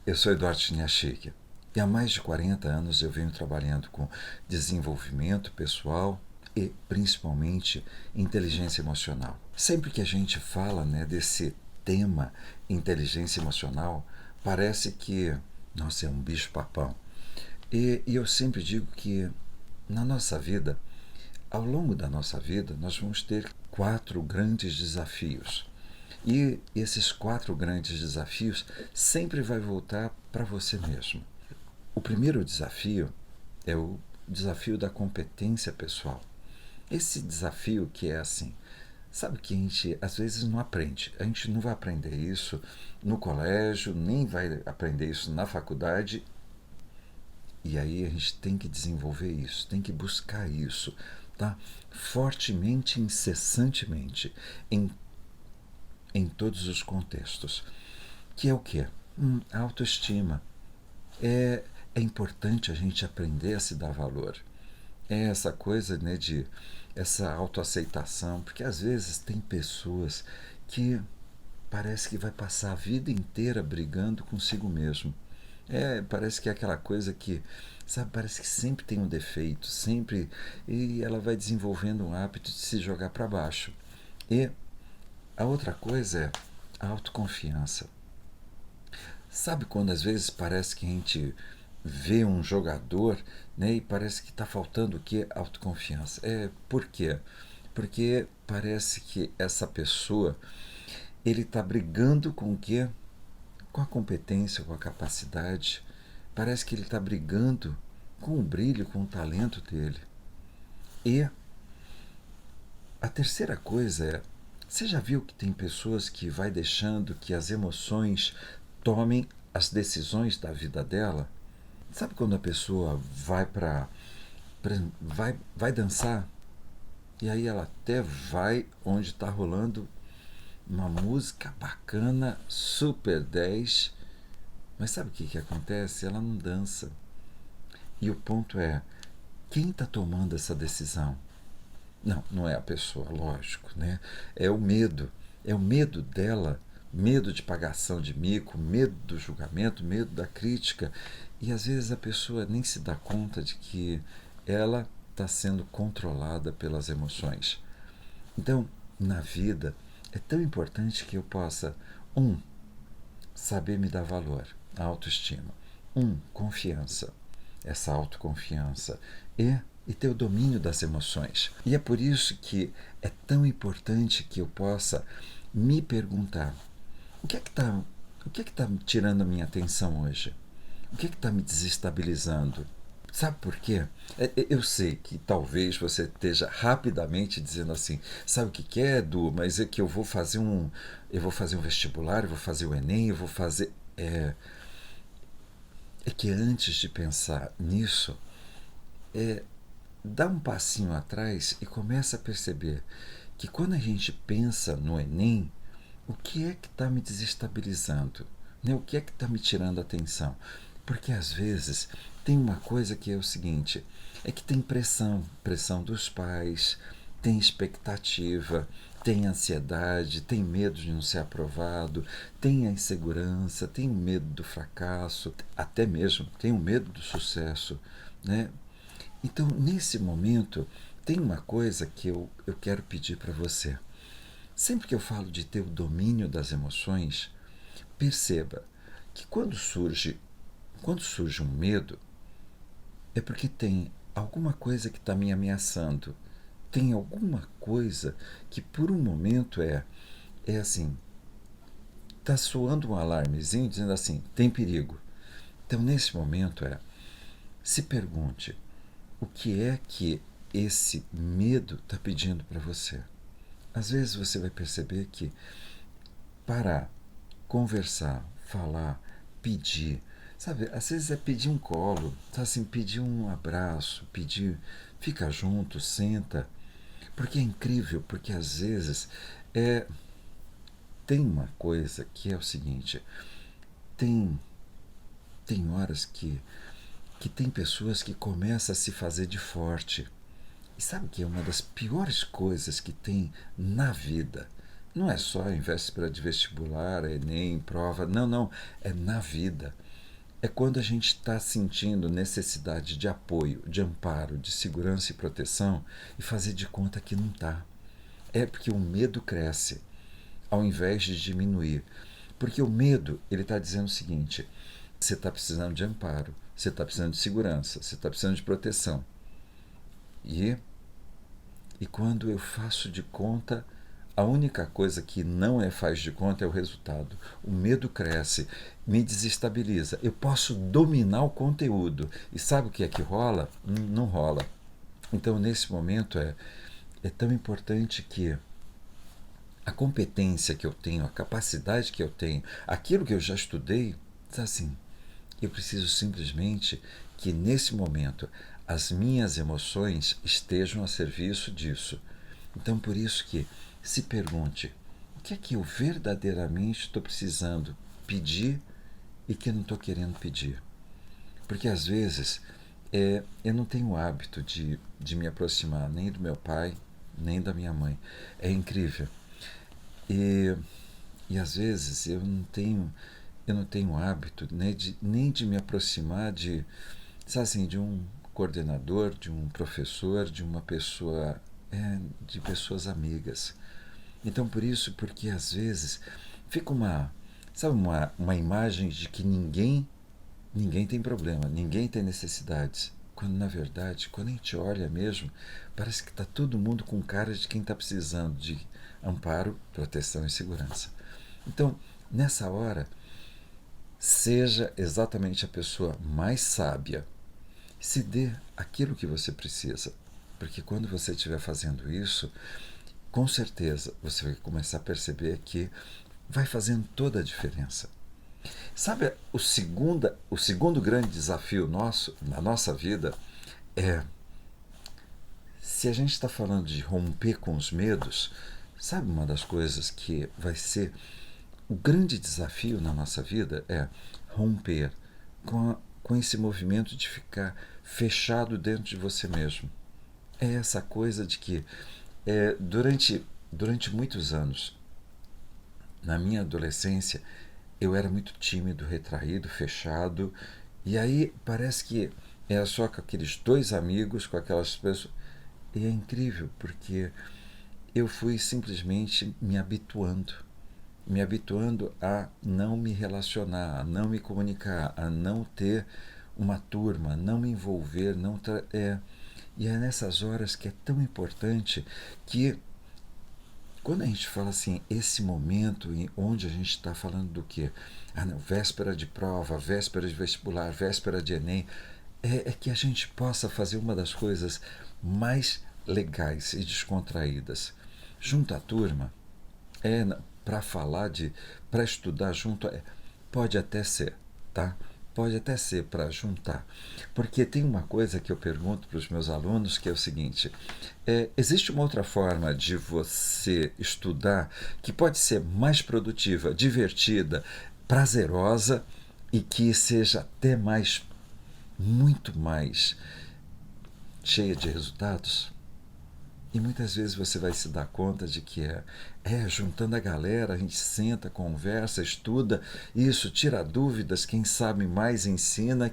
Eu sou Eduardo Chiniachig e há mais de 40 anos eu venho trabalhando com desenvolvimento pessoal e principalmente inteligência emocional. Sempre que a gente fala, desse tema inteligência emocional, parece que, nossa, é um bicho-papão. E eu sempre digo que na nossa vida, ao longo da nossa vida, nós vamos ter quatro grandes desafios. E esses quatro grandes desafios sempre vai voltar para você mesmo. O primeiro desafio é o desafio da competência pessoal. Esse desafio que é assim, sabe que a gente às vezes não aprende. A gente não vai aprender isso no colégio, nem vai aprender isso na faculdade. E aí a gente tem que desenvolver isso, tem que buscar isso, tá? Fortemente, incessantemente, em em todos os contextos. Que é o quê? A autoestima. É importante a gente aprender a se dar valor. É essa coisa de essa autoaceitação, porque às vezes tem pessoas que parece que vai passar a vida inteira brigando consigo mesmo. Parece que é aquela coisa que, sabe, parece que sempre tem um defeito, sempre, e ela vai desenvolvendo um hábito de se jogar para baixo. E a outra coisa é a autoconfiança. Sabe quando às vezes parece que a gente vê um jogador, e parece que está faltando o quê? Autoconfiança. Por quê? Porque parece que essa pessoa ele está brigando com o quê? Com a competência, com a capacidade. Parece que ele está brigando com o brilho, com o talento dele. E a terceira coisa é, você já viu que tem pessoas que vai deixando que as emoções tomem as decisões da vida dela? Sabe quando a pessoa vai dançar e aí ela até vai onde está rolando uma música bacana, super 10, mas sabe o que acontece? Ela não dança. E o ponto é, quem está tomando essa decisão? Não, não é a pessoa, lógico, né? É o medo. É o medo dela, medo de pagação de mico, medo do julgamento, medo da crítica. E às vezes a pessoa nem se dá conta de que ela está sendo controlada pelas emoções. Então, na vida, é tão importante que eu possa, saber me dar valor, a autoestima. Confiança, essa autoconfiança. E ter o domínio das emoções. E é por isso que é tão importante que eu possa me perguntar: o que é que está tirando a minha atenção hoje? O que é que está me desestabilizando? Sabe por quê? Eu sei que talvez você esteja rapidamente dizendo assim, sabe o que é, Edu? Mas é que eu vou fazer um vestibular, eu vou fazer o Enem, eu vou fazer... É que antes de pensar nisso, dá um passinho atrás e começa a perceber que quando a gente pensa no Enem, o que é que está me desestabilizando? Né? O que é que está me tirando a atenção? Porque às vezes tem uma coisa que é o seguinte, é que tem pressão dos pais, tem expectativa, tem ansiedade, tem medo de não ser aprovado, tem a insegurança, tem o medo do fracasso, até mesmo tem o medo do sucesso, né? Então, nesse momento, tem uma coisa que eu quero pedir para você. Sempre que eu falo de ter o domínio das emoções, perceba que quando surge um medo, é porque tem alguma coisa que está me ameaçando. Tem alguma coisa que por um momento é assim, está soando um alarmezinho dizendo assim, tem perigo. Então, nesse momento se pergunte, o que é que esse medo está pedindo para você? Às vezes você vai perceber que parar, conversar, falar, pedir, sabe, às vezes é pedir um colo, tá assim, pedir um abraço, pedir, fica junto, senta, porque é incrível, porque às vezes tem uma coisa que é o seguinte, tem, tem horas que tem pessoas que começam a se fazer de forte. E sabe que é uma das piores coisas que tem na vida? Não é só em véspera de vestibular, Enem, prova. Não, não. É na vida. É quando a gente está sentindo necessidade de apoio, de amparo, de segurança e proteção e fazer de conta que não está. É porque o medo cresce ao invés de diminuir. Porque o medo, ele está dizendo o seguinte: você está precisando de amparo, você está precisando de segurança, você está precisando de proteção. E, e quando eu faço de conta, a única coisa que não faz de conta é o resultado. O medo cresce, me desestabiliza. Eu posso dominar o conteúdo. E sabe o que é que rola? Não rola. Então, nesse momento, é tão importante que a competência que eu tenho, a capacidade que eu tenho, aquilo que eu já estudei, está assim. Eu preciso simplesmente que nesse momento as minhas emoções estejam a serviço disso. Então, por isso que se pergunte: o que é que eu verdadeiramente estou precisando pedir e que eu não estou querendo pedir? Porque às vezes eu não tenho o hábito de me aproximar nem do meu pai, nem da minha mãe. É incrível. E, e às vezes eu não tenho hábito nem de me aproximar de, sabe assim, de um coordenador, de um professor, de uma pessoa, de pessoas amigas. Então por isso, porque às vezes fica uma imagem de que ninguém tem problema, ninguém tem necessidades. Quando na verdade, quando a gente olha mesmo, parece que está todo mundo com cara de quem está precisando de amparo, proteção e segurança. Então, nessa hora, seja exatamente a pessoa mais sábia. Se dê aquilo que você precisa. Porque quando você estiver fazendo isso, com certeza você vai começar a perceber que vai fazendo toda a diferença. Sabe, o segundo grande desafio nosso, na nossa vida, é se a gente está falando de romper com os medos, sabe uma das coisas que vai ser o grande desafio na nossa vida é romper com esse movimento de ficar fechado dentro de você mesmo. É essa coisa de que durante muitos anos, na minha adolescência, eu era muito tímido, retraído, fechado, e aí parece que é só com aqueles dois amigos, com aquelas pessoas. E é incrível, porque eu fui simplesmente me habituando a não me relacionar, a não me comunicar, a não ter uma turma, não me envolver, e é nessas horas que é tão importante que quando a gente fala assim, esse momento onde a gente está falando do quê? Ah, não, véspera de prova, véspera de vestibular, véspera de Enem, é que a gente possa fazer uma das coisas mais legais e descontraídas. Junto à turma, é para falar de, para estudar junto, pode até ser, tá? Pode até ser para juntar. Porque tem uma coisa que eu pergunto para os meus alunos que é o seguinte: existe uma outra forma de você estudar que pode ser mais produtiva, divertida, prazerosa e que seja até muito mais cheia de resultados? E muitas vezes você vai se dar conta de que juntando a galera, a gente senta, conversa, estuda, isso, tira dúvidas, quem sabe mais ensina,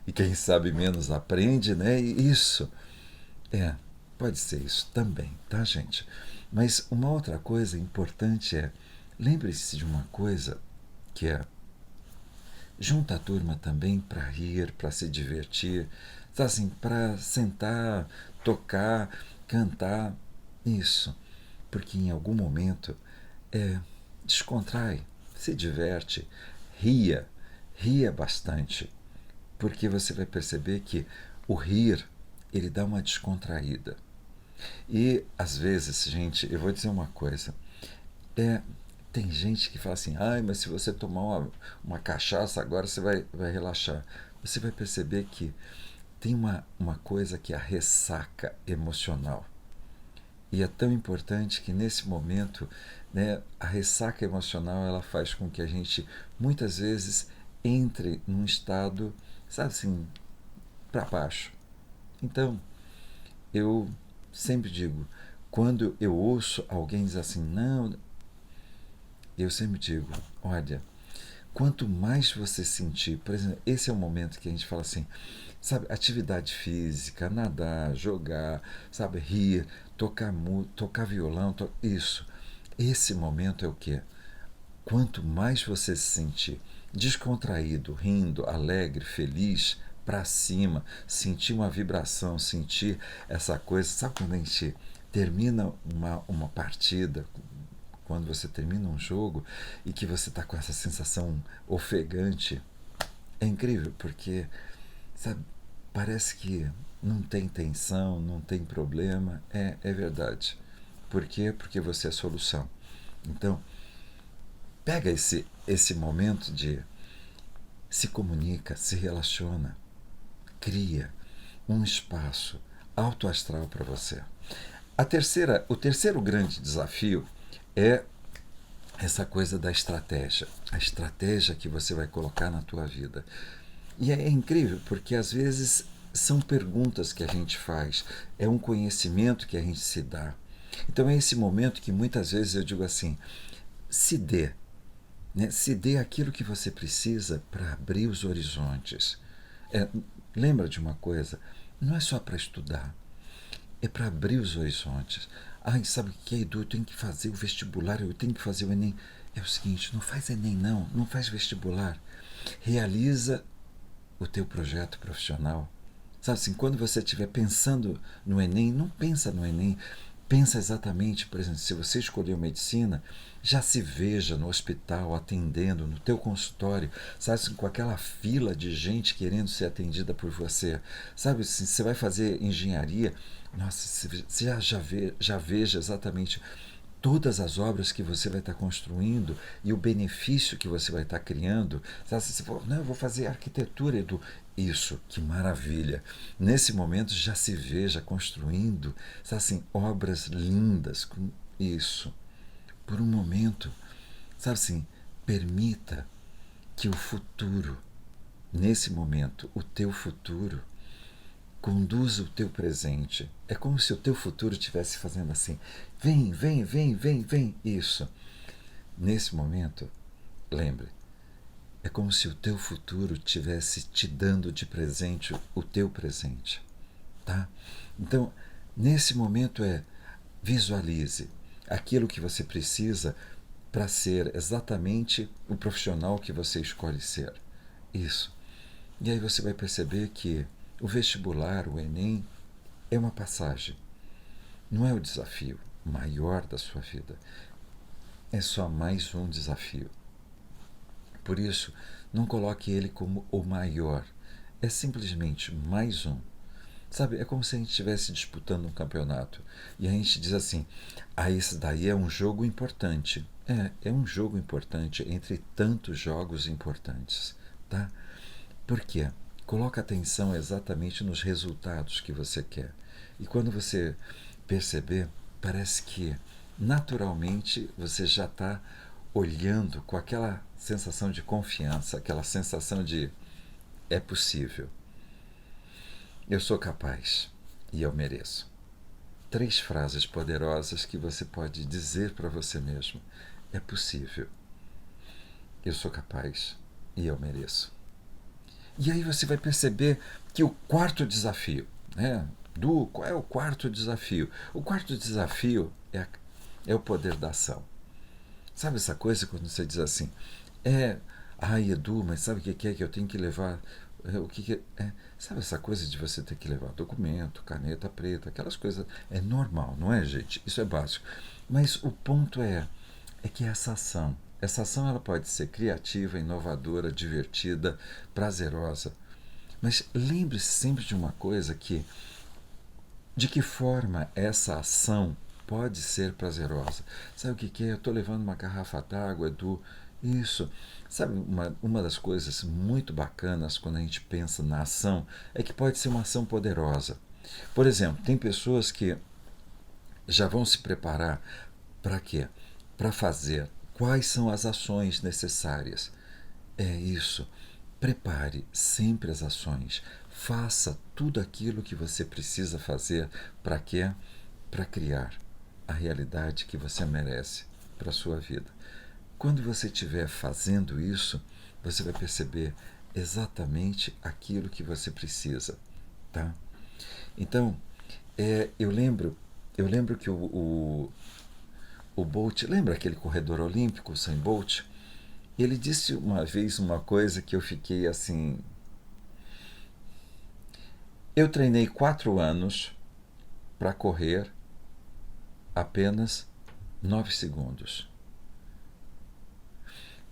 e quem sabe menos aprende, né? E isso, pode ser isso também, tá, gente? Mas uma outra coisa importante lembre-se de uma coisa que junta a turma também para rir, para se divertir, tá assim, para sentar, tocar, cantar, isso, porque em algum momento descontrai, se diverte, ria, ria bastante, porque você vai perceber que o rir ele dá uma descontraída. E às vezes, gente, eu vou dizer uma coisa, é, tem gente que fala assim, ai, mas se você tomar uma cachaça agora você vai relaxar. Você vai perceber que tem uma coisa que é a ressaca emocional. E é tão importante que nesse momento, né, a ressaca emocional ela faz com que a gente muitas vezes entre num estado, sabe assim, para baixo. Então, eu sempre digo, quando eu ouço alguém dizer assim, não, eu sempre digo, olha, quanto mais você sentir, por exemplo, esse é o momento que a gente fala assim, sabe, atividade física, nadar, jogar, sabe, rir, tocar violão, isso. Esse momento é o quê? Quanto mais você se sentir descontraído, rindo, alegre, feliz, para cima, sentir uma vibração, sentir essa coisa, sabe quando a gente termina uma partida, quando você termina um jogo e que você está com essa sensação ofegante, é incrível, porque, sabe, parece que não tem tensão, não tem problema. É verdade. Por quê? Porque você é a solução. Então, pega esse momento de se comunica, se relaciona, cria um espaço alto astral para você. O terceiro grande desafio é essa coisa da estratégia, a estratégia que você vai colocar na tua vida. E é incrível, porque às vezes são perguntas que a gente faz, é um conhecimento que a gente se dá. Então é esse momento que muitas vezes eu digo assim, se dê, né? Se dê aquilo que você precisa para abrir os horizontes. É, lembra de uma coisa, não é só para estudar, é para abrir os horizontes. Ai, sabe o que é, Edu? Eu tenho que fazer o vestibular, eu tenho que fazer o Enem. É o seguinte, não faz Enem não, não faz vestibular. Realiza o teu projeto profissional. Sabe assim, quando você estiver pensando no Enem, não pensa no Enem, pensa exatamente, por exemplo, se você escolheu medicina, já se veja no hospital atendendo, no teu consultório, sabe assim, com aquela fila de gente querendo ser atendida por você. Sabe assim, você vai fazer engenharia, nossa, você já veja exatamente todas as obras que você vai estar construindo e o benefício que você vai estar criando. Sabe, se você for, não, eu vou fazer arquitetura, Edu. Isso, que maravilha. Nesse momento já se veja construindo, sabe assim, obras lindas com isso. Por um momento, sabe assim, permita que o futuro, nesse momento, o teu futuro, conduza o teu presente. É como se o teu futuro estivesse fazendo assim, vem, vem, vem, vem, vem, isso. Nesse momento, lembre, é como se o teu futuro estivesse te dando de presente o teu presente, tá? Então, nesse momento visualize aquilo que você precisa para ser exatamente o profissional que você escolhe ser. Isso. E aí você vai perceber que o vestibular, o Enem, é uma passagem. Não é o desafio maior da sua vida. É só mais um desafio. Por isso, não coloque ele como o maior. É simplesmente mais um. Sabe, é como se a gente estivesse disputando um campeonato. E a gente diz assim, esse daí é um jogo importante. É um jogo importante entre tantos jogos importantes. Tá? Por quê? Coloca atenção exatamente nos resultados que você quer. E quando você perceber, parece que naturalmente você já está olhando com aquela sensação de confiança, aquela sensação de é possível. Eu sou capaz e eu mereço. 3 frases poderosas que você pode dizer para você mesmo. É possível. Eu sou capaz e eu mereço. E aí você vai perceber que o quarto desafio, né? Qual é o quarto desafio? O quarto desafio é o poder da ação. Sabe essa coisa quando você diz assim, ai Edu, mas sabe o que é que eu tenho que levar? O que é? Sabe essa coisa de você ter que levar documento, caneta preta, aquelas coisas, é normal, não é, gente? Isso é básico. Mas o ponto é que essa ação ela pode ser criativa, inovadora, divertida, prazerosa. Mas lembre-se sempre de uma coisa de que forma essa ação pode ser prazerosa. Sabe o que é? Eu estou levando uma garrafa d'água, Edu. Isso. Sabe, uma das coisas muito bacanas quando a gente pensa na ação é que pode ser uma ação poderosa. Por exemplo, tem pessoas que já vão se preparar para quê? Para fazer. Quais são as ações necessárias? É isso. Prepare sempre as ações. Faça tudo aquilo que você precisa fazer para quê? Para criar a realidade que você merece para a sua vida. Quando você estiver fazendo isso, você vai perceber exatamente aquilo que você precisa, tá? Então, eu lembro que o Bolt, lembra aquele corredor olímpico, o Usain Bolt? Ele disse uma vez uma coisa que eu fiquei assim... Eu treinei 4 anos para correr apenas 9 segundos.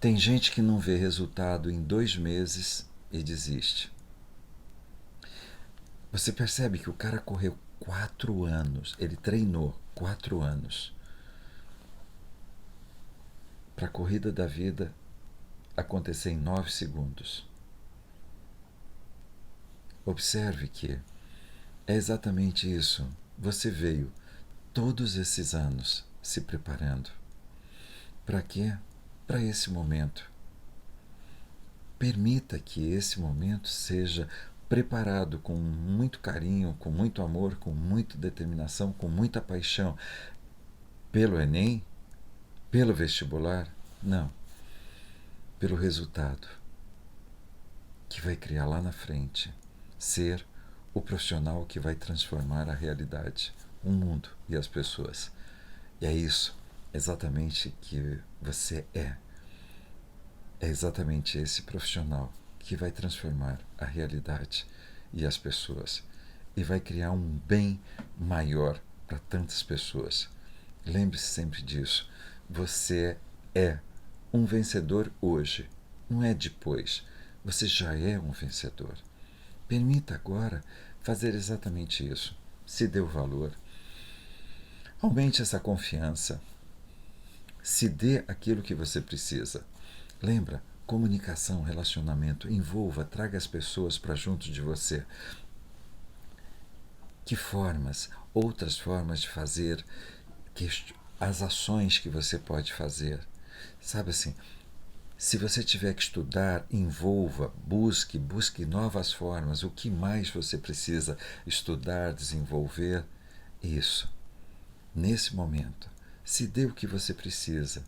Tem gente que não vê resultado em 2 meses e desiste. Você percebe que o cara correu 4 anos, ele treinou 4 anos para a corrida da vida acontecer em 9 segundos. Observe que é exatamente isso. Você veio todos esses anos se preparando. Para quê? Para esse momento. Permita que esse momento seja preparado com muito carinho, com muito amor, com muita determinação, com muita paixão pelo Enem, pelo vestibular. Não. Pelo resultado que vai criar lá na frente. Ser o profissional que vai transformar a realidade, o mundo e as pessoas. E é isso exatamente que você é. É exatamente esse profissional que vai transformar a realidade e as pessoas e vai criar um bem maior para tantas pessoas. Lembre-se sempre disso. Você é um vencedor hoje, não é depois. Você já é um vencedor. Permita agora fazer exatamente isso. Se dê o valor. Aumente essa confiança. Se dê aquilo que você precisa. Lembra? Comunicação, relacionamento, envolva, traga as pessoas para junto de você. Que formas, outras formas de fazer, as ações que você pode fazer. Sabe assim, se você tiver que estudar, envolva, busque novas formas. O que mais você precisa estudar, desenvolver? Isso. Nesse momento, se dê o que você precisa.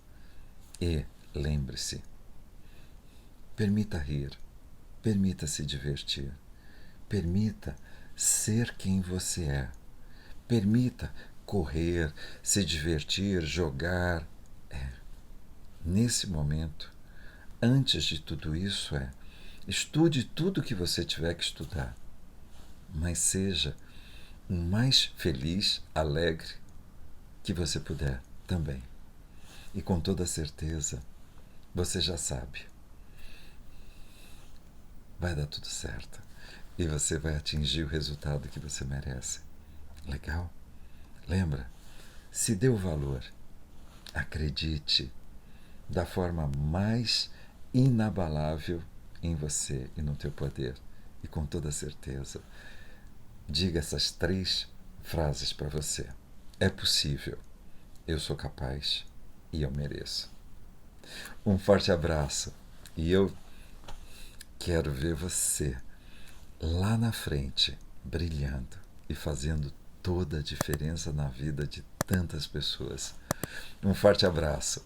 E lembre-se, permita rir, permita se divertir, permita ser quem você é, permita correr, se divertir, jogar. Nesse momento, antes de tudo isso estude tudo que você tiver que estudar, mas seja o mais feliz, alegre que você puder também. E com toda certeza, você já sabe, vai dar tudo certo e você vai atingir o resultado que você merece. Legal? Lembra? Se dê o valor, acredite da forma mais inabalável em você e no teu poder. E com toda certeza, diga essas 3 frases para você. É possível, eu sou capaz e eu mereço. Um forte abraço e eu quero ver você lá na frente, brilhando e fazendo toda a diferença na vida de tantas pessoas. Um forte abraço.